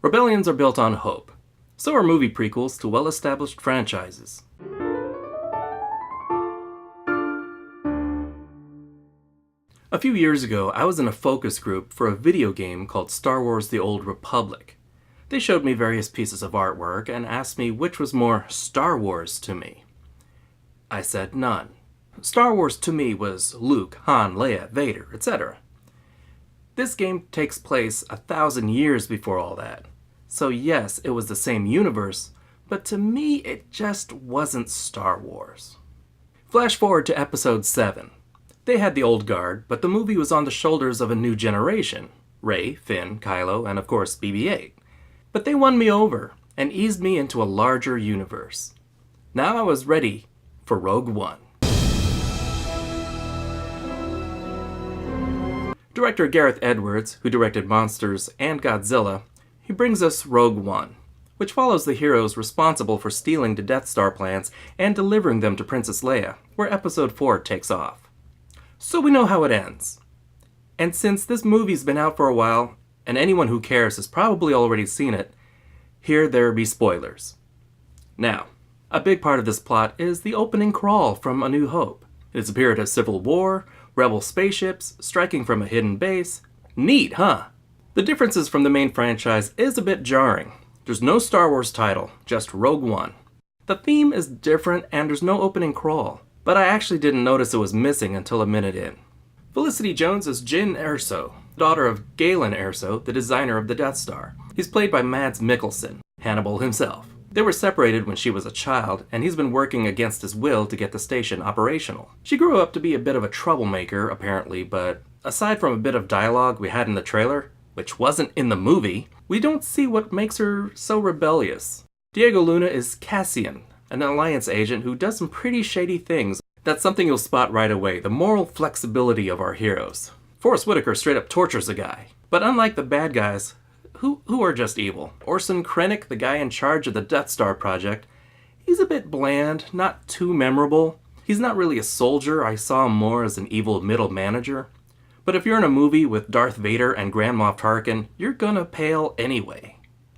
Rebellions are built on hope. So are movie prequels to well-established franchises. A few years ago, I was in a focus group for a video game called Star Wars: The Old Republic. They showed me various pieces of artwork and asked me which was more Star Wars to me. I said none. Star Wars to me was Luke, Han, Leia, Vader, etc. This game takes place 1,000 years before all that. So yes, it was the same universe, but to me it just wasn't Star Wars. Flash forward to Episode 7. They had the old guard, but the movie was on the shoulders of a new generation. Rey, Finn, Kylo, and of course BB-8. But they won me over and eased me into a larger universe. Now I was ready for Rogue One. Director Gareth Edwards, who directed Monsters and Godzilla, he brings us Rogue One, which follows the heroes responsible for stealing the Death Star plans and delivering them to Princess Leia, where Episode 4 takes off. So we know how it ends. And since this movie's been out for a while, and anyone who cares has probably already seen it, here there be spoilers. Now, a big part of this plot is the opening crawl from A New Hope. It's a period of civil war, rebel spaceships, striking from a hidden base. Neat, huh? The differences from the main franchise is a bit jarring. There's no Star Wars title, just Rogue One. The theme is different and there's no opening crawl, but I actually didn't notice it was missing until a minute in. Felicity Jones is Jyn Erso, daughter of Galen Erso, the designer of the Death Star. He's played by Mads Mikkelsen, Hannibal himself. They were separated when she was a child, and he's been working against his will to get the station operational. She grew up to be a bit of a troublemaker, apparently, but aside from a bit of dialogue we had in the trailer, which wasn't in the movie, we don't see what makes her so rebellious. Diego Luna is Cassian, an Alliance agent who does some pretty shady things. That's something you'll spot right away, the moral flexibility of our heroes. Forrest Whitaker straight up tortures a guy. But unlike the bad guys, who are just evil, Orson Krennic, the guy in charge of the Death Star project, he's a bit bland, not too memorable. He's not really a soldier, I saw him more as an evil middle manager. But if you're in a movie with Darth Vader and Grand Moff Tarkin, you're gonna pale anyway.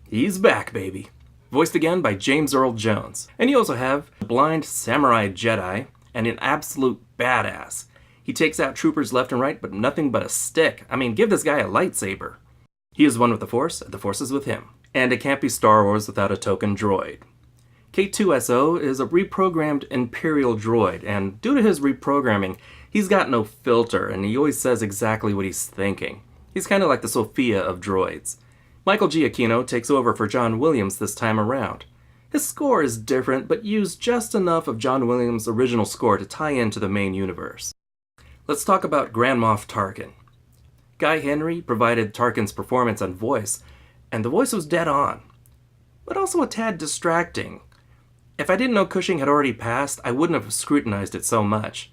He's back, baby. Voiced again by James Earl Jones. And you also have a blind samurai Jedi and an absolute badass. He takes out troopers left and right, but nothing but a stick. I mean, give this guy a lightsaber. He is one with the Force, and the Force is with him. And it can't be Star Wars without a token droid. K2SO is a reprogrammed Imperial droid, and due to his reprogramming, he's got no filter, and he always says exactly what he's thinking. He's kind of like the Sophia of droids. Michael Giacchino takes over for John Williams this time around. His score is different, but used just enough of John Williams' original score to tie into the main universe. Let's talk about Grand Moff Tarkin. Guy Henry provided Tarkin's performance and voice, and the voice was dead on, but also a tad distracting. If I didn't know Cushing had already passed, I wouldn't have scrutinized it so much.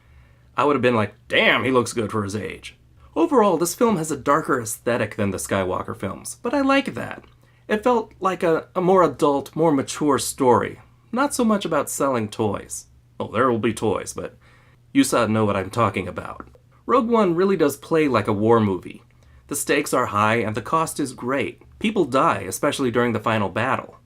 I would have been like, damn, he looks good for his age. Overall, this film has a darker aesthetic than the Skywalker films, but I like that. It felt like a more adult, more mature story, not so much about selling toys. Oh, there will be toys, but you saw know what I'm talking about. Rogue One really does play like a war movie. The stakes are high and the cost is great. People die, especially during the final battle.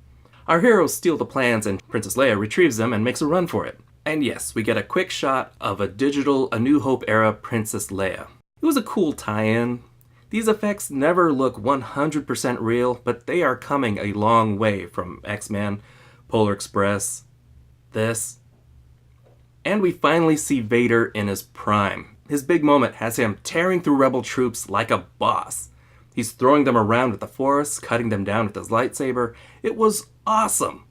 Our heroes steal the plans and Princess Leia retrieves them and makes a run for it. And yes, we get a quick shot of a digital A New Hope era Princess Leia. It was a cool tie-in. These effects never look 100% real, but they are coming a long way from X-Men, Polar Express, this. And we finally see Vader in his prime. His big moment has him tearing through rebel troops like a boss. He's throwing them around with the Force, cutting them down with his lightsaber. It was awesome.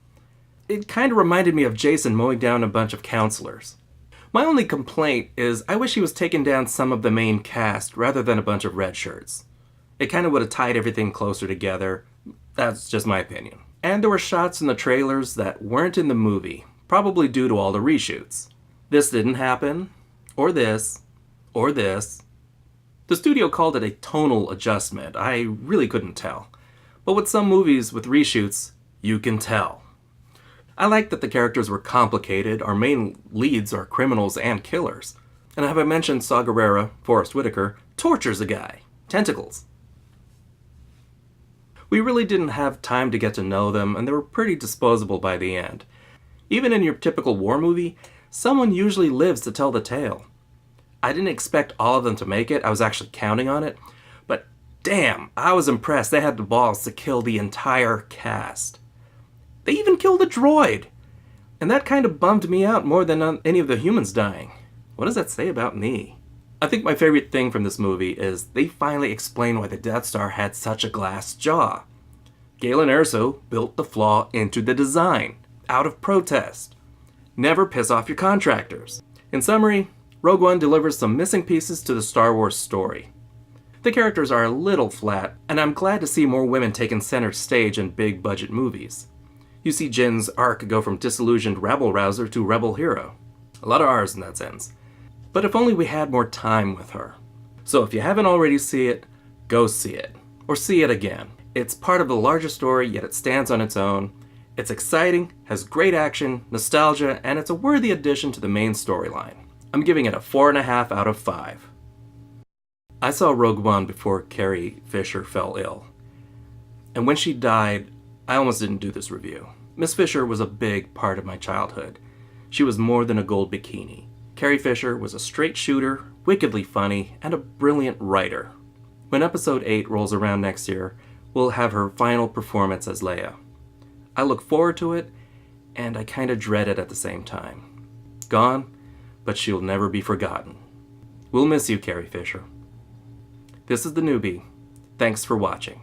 It kind of reminded me of Jason mowing down a bunch of counselors. My only complaint is I wish he was taking down some of the main cast rather than a bunch of red shirts. It kind of would have tied everything closer together. That's just my opinion. And there were shots in the trailers that weren't in the movie, probably due to all the reshoots. This didn't happen, or this, or this. The studio called it a tonal adjustment. I really couldn't tell. But with some movies with reshoots, you can tell. I like that the characters were complicated. Our main leads are criminals and killers. And have I mentioned Saw Gerrera, Forrest Whitaker, tortures a guy. Tentacles. We really didn't have time to get to know them, and they were pretty disposable by the end. Even in your typical war movie, someone usually lives to tell the tale. I didn't expect all of them to make it, I was actually counting on it, but damn, I was impressed they had the balls to kill the entire cast. They even killed a droid! And that kind of bummed me out more than any of the humans dying. What does that say about me? I think my favorite thing from this movie is they finally explain why the Death Star had such a glass jaw. Galen Erso built the flaw into the design, out of protest. Never piss off your contractors. In summary, Rogue One delivers some missing pieces to the Star Wars story. The characters are a little flat, and I'm glad to see more women taking center stage in big budget movies. You see Jyn's arc go from disillusioned rabble-rouser to rebel hero. A lot of R's in that sense. But if only we had more time with her. So if you haven't already seen it, go see it. Or see it again. It's part of the larger story, yet it stands on its own. It's exciting, has great action, nostalgia, and it's a worthy addition to the main storyline. I'm giving it a 4.5 out of 5. I saw Rogue One before Carrie Fisher fell ill. And when she died, I almost didn't do this review. Miss Fisher was a big part of my childhood. She was more than a gold bikini. Carrie Fisher was a straight shooter, wickedly funny, and a brilliant writer. When Episode 8 rolls around next year, we'll have her final performance as Leia. I look forward to it, and I kinda dread it at the same time. Gone, but she'll never be forgotten. We'll miss you, Carrie Fisher. This is the newbie. Thanks for watching.